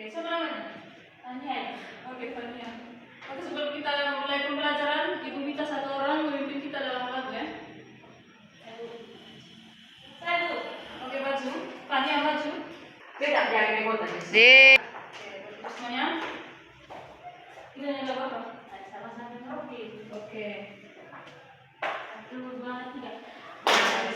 Oke, siapa namanya? Ania. Oke, Fania. Oke, sebelum kita mulai pembelajaran, Ibu minta satu orang memimpin kita dalam lagu ya. Saya dulu. Oke, maju. Fania maju. Beda jangan remote aja. Oke, semuanya. Kita nyanyi lagu apa? Sama-sama. Oke. 1, 2, 3.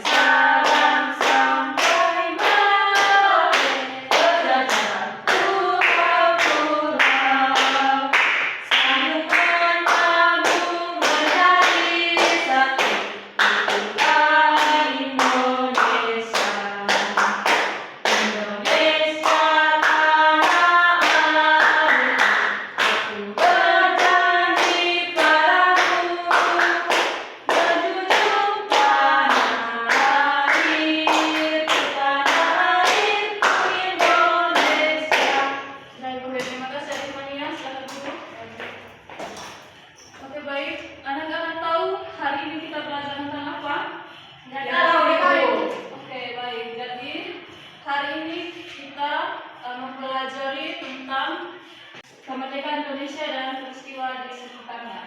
Salam sampai mati, berjalanku kau pulang, saling menabung menjadi satu, itulah Indonesia. Indonesia tanah air, aku berjanji padamu, menjunjung tanah air, tanah airku Indonesia. Sudah Ibu, terima kasih Adik Mania, silakan duduk. Oke, baik, anak-anak tahu hari ini kita belajar tentang apa? Ya, tahu. Oke, baik, jadi hari ini kita mempelajari tentang kemerdekaan Indonesia dan peristiwa di sekitarnya.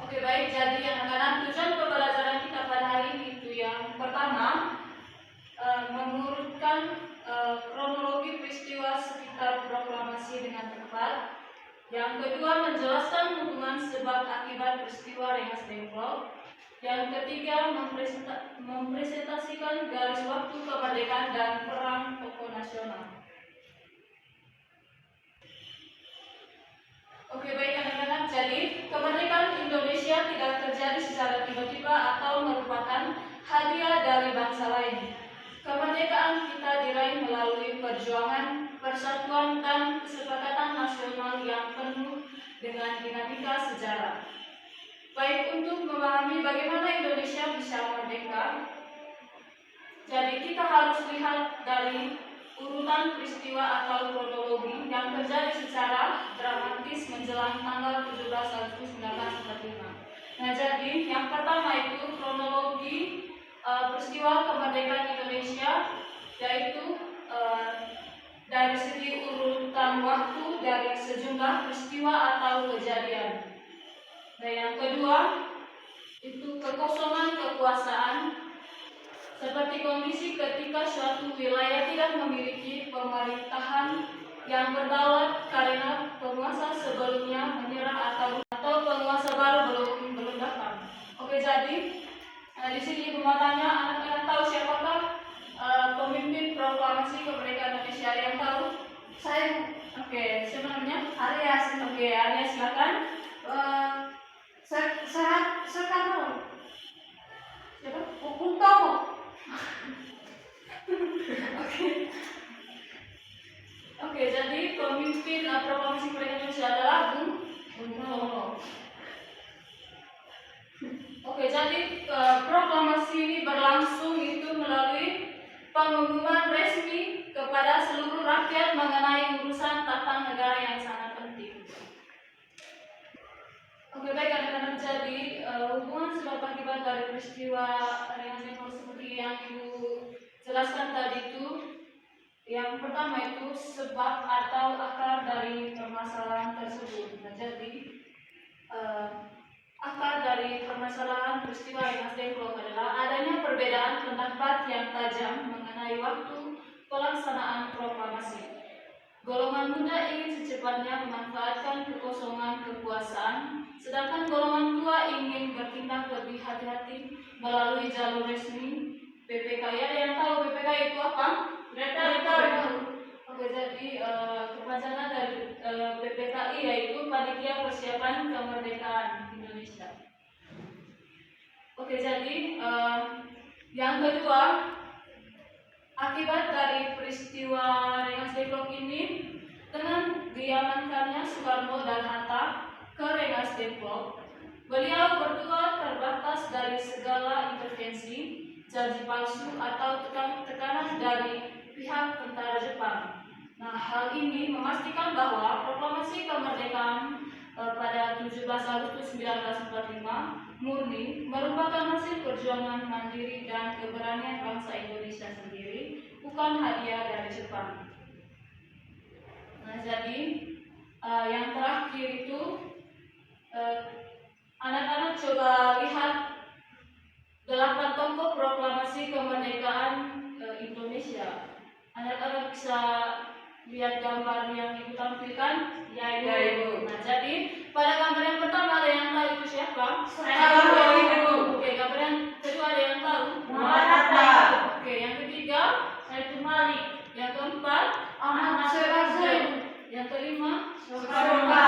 Oke, baik, jadi anak-anak, tujuan pembelajaran kita pada hari ini itu yang pertama mengurutkan kronologi peristiwa sekitar proklamasi dengan tepat. Yang kedua, menjelaskan hubungan sebab akibat peristiwa Rengas Dengklok. Yang ketiga, mempresentasikan garis waktu kemerdekaan dan perang tokoh nasional. Oke, baik anak-anak, jadi kemerdekaan Indonesia tidak terjadi secara tiba-tiba atau merupakan hadiah dari bangsa lain. Kemerdekaan kita diraih melalui perjuangan, persatuan, dan kesepakatan nasional yang penuh dengan dinamika sejarah. Baik, untuk memahami bagaimana Indonesia bisa merdeka, jadi kita harus lihat dari urutan peristiwa atau kronologi yang terjadi secara dramatis menjelang tanggal 17 Agustus 1945. Nah, jadi yang pertama itu kronologi peristiwa kemerdekaan Indonesia, yaitu dari segi urutan waktu dari sejumlah peristiwa atau kejadian. Dan yang kedua itu kekosongan kekuasaan, seperti kondisi ketika suatu wilayah tidak memiliki pemerintahan yang berdaulat karena penguasa sebelumnya menyerah atau penguasa baru belum datang. Oke, jadi di sini Ibu mau tanya, anak-anak tahu siapakah pemimpin proklamasi kemerdekaan Indonesia? Ada yang tahu? Saya Oke, siapa namanya? Arya Oke, Arya silakan. sekarang Siapa? Bung Tomo. Oke, jadi pemimpin proklamasi kemerdekaan Indonesia adalah Bung Tomo. Oke, jadi proklamasi ini berlangsung itu melalui pengumuman resmi kepada seluruh rakyat mengenai urusan tata negara yang sangat penting. Oke, baik anak-anak, jadi hubungan sebab akibat dari peristiwa Rengas Dengklok seperti yang Ibu jelaskan tadi itu, yang pertama itu sebab atau akar dari permasalahan tersebut. Nah, jadi akar dari permasalahan peristiwa Rengas Dengklok adalah adanya perbedaan pendapat yang tajam mengenai waktu pelaksanaan proklamasi. Golongan muda ingin secepatnya memanfaatkan kekosongan kekuasaan, sedangkan golongan tua ingin bertindak lebih hati-hati melalui jalur resmi PPKI. Ada yang tahu PPKI itu apa? Tahu. Oke, jadi kepanjangan dari PPKI yaitu Panitia Persiapan Kemerdekaan Indonesia. Oke, jadi yang kedua, akibat dari peristiwa Rengas Dengklok ini, dengan diamankannya Soekarno dan Hatta ke Rengas Dengklok, beliau berdua terbatas dari segala intervensi, janji palsu atau tekanan dari pihak tentara Jepang. Nah, hal ini memastikan bahwa proklamasi kemerdekaan pada 17 Agustus 1945 murni merupakan hasil perjuangan mandiri dan keberanian bangsa Indonesia sendiri bukan hadiah dari Jepang. Nah, jadi yang terakhir itu anak-anak coba lihat 8 tokoh proklamasi kemerdekaan Indonesia. Anak-anak bisa lihat gambar yang ibu tampilkan? Ya, Ibu. Nah, jadi pada gambar yang pertama ada yang tahu itu siapa? Soekarno, Ibu. Oke, gambar yang kedua ada yang tahu? Muhammad Hatta. Oke, yang ketiga? Saiful Malik. Yang keempat? Ahmad Subarjo. Yang kelima? Soekarno.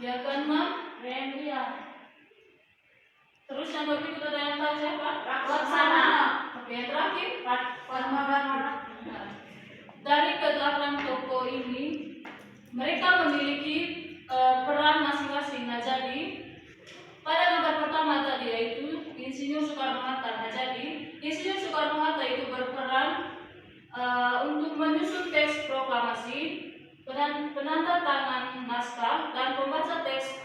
Yang keenam? Rendria. Terus yang berikut ada yang tahu siapa? Laksana. Oke, yang terakhir? Fatmawati. Nah, dari ke-8 tokoh ini mereka memiliki peran masing-masing. Nah, jadi pada gambar pertama tadi yaitu Insinyur Soekarno-Hatta. Nah, jadi Insinyur Soekarno-Hatta itu berperan untuk menyusun teks proklamasi, penanda tangan naskah, dan pembaca teks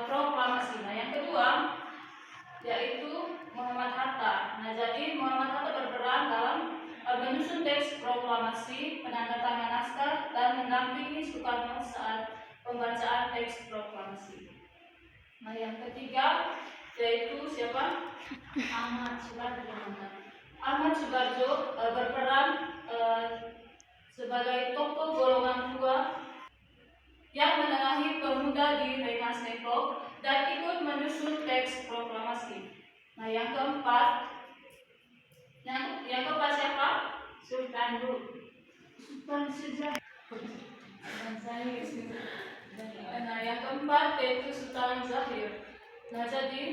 proklamasi. Nah, yang kedua yaitu Muhammad Hatta. Nah, jadi Muhammad Hatta berperan dalam menyusun teks proklamasi, penandatangan naskah, dan mendampingi Soekarno saat pembacaan teks proklamasi. Nah, yang ketiga yaitu siapa? Ahmad Subarjo. Ahmad Subarjo berperan sebagai tokoh golongan tua yang menengahi pemuda di Rengas Dengklok dan ikut menyusun teks proklamasi. Nah, yang keempat siapa? Sultan Syahrir. Nah, yang keempat yaitu Sultan Zahir. Nah, jadi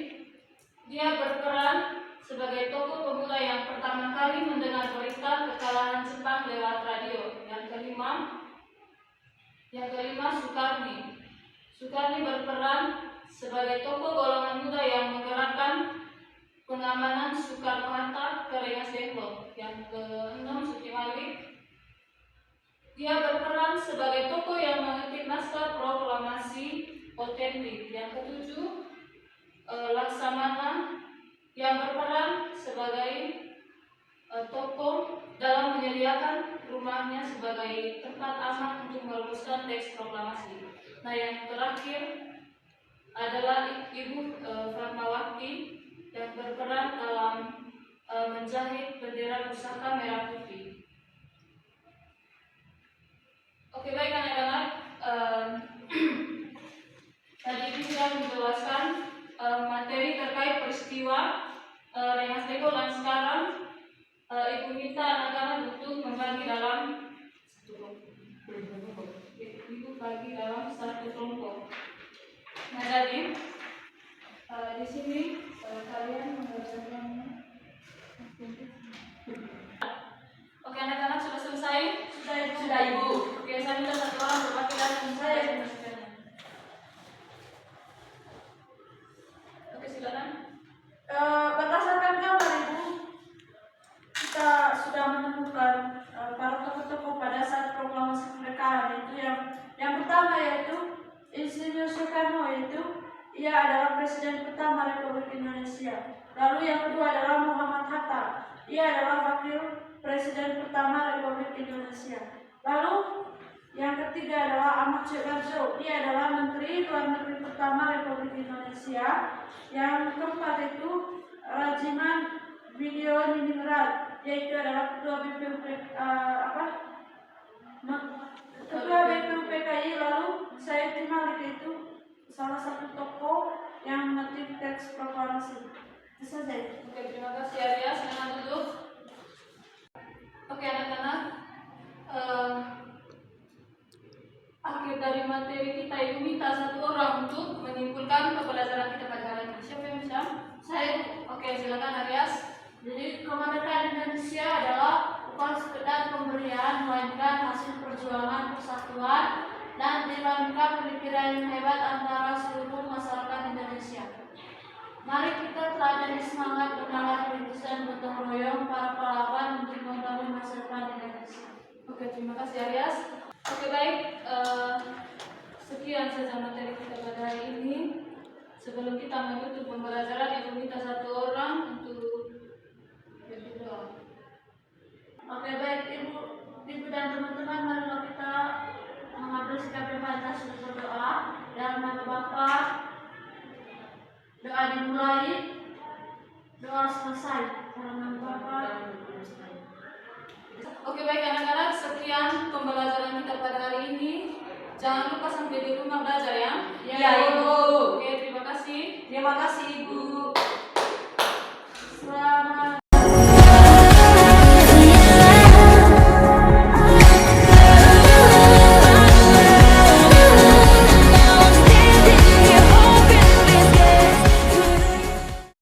dia berperan sebagai tokoh pemuda yang pertama kali mendengar berita kekalahan Jepang lewat radio. Yang kelima Soekarni. Soekarni berperan sebagai tokoh golongan muda yang menggerakkan pengamanan Soekarno-Hatta ke Rengas Dengklok. Yang keenam Suci Malik. Dia berperan sebagai tokoh yang mengetik naskah proklamasi otentik. Yang ketujuh Laksamana yang berperan sebagai tokoh dalam menyediakan rumahnya sebagai tempat aman untuk merumuskan teks proklamasi. Nah, yang terakhir adalah Ibu Fatmawati yang berperan dalam menjahit bendera pusaka merah putih. Oke, baik anak-anak, tadi Ibu sudah menjelaskan materi terkait peristiwa Rengas Dengklok, dan sekarang Ibu minta anak-anak untuk membagi dalam satu kelompok. Nah, jadi di sini kalian mengerjakan. Oke, anak-anak sudah selesai? Sudah, Ibu. Oke, saya minta satu orang berbagi dalam Saya. Oke, silakan. Berdasarkan gambar Ibu, kita sudah menemukan para tokoh-tokoh pada saat proklamasi kemerdekaan itu yang pertama yaitu Insinyur Soekarno, yaitu ia adalah Presiden pertama Republik Indonesia. Lalu yang kedua adalah Muhammad Hatta, ia adalah Wakil Presiden pertama Republik Indonesia. Lalu yang ketiga adalah Ahmad Subarjo, ia adalah Menteri Luar Negeri pertama Republik Indonesia. Yang keempat itu Rajiman Widioningrat, yaitu adalah Ketua BPUPKI. Lalu Saiful Malik itu salah satu tokoh yang mengetik teks proklamasi. Itu saja. Oke, terima kasih Arya. Silakan duduk. Oke, anak-anak, akhir dari materi kita itu minta satu orang untuk menyimpulkan pembelajaran kita pada hari ini. Siapa yang bisa? Saya. Oke, silakan Aryas. Jadi kemerdekaan Indonesia adalah bukan sekedar pemberian, melainkan hasil perjuangan persatuan dan dinamika pemikiran yang hebat antara seluruh masyarakat Indonesia. Mari kita teladani semangat bernalar rintis dan gotong royong para pahlawan untuk membangun masa depan Indonesia. Oke, terima kasih Aryas. Oke, baik. Sekian saja materi kita pada hari ini. Sebelum kita menutup pembelajaran, Ibu minta satu orang untuk berdoa. Oke, baik. selesai halaman Bapak. Oke baik anak-anak, sekian pembelajaran kita pada hari ini. Jangan lupa sampai di rumah belajar ya. Ya, Ibu. Oke, terima kasih. Terima kasih, Ibu. Selamat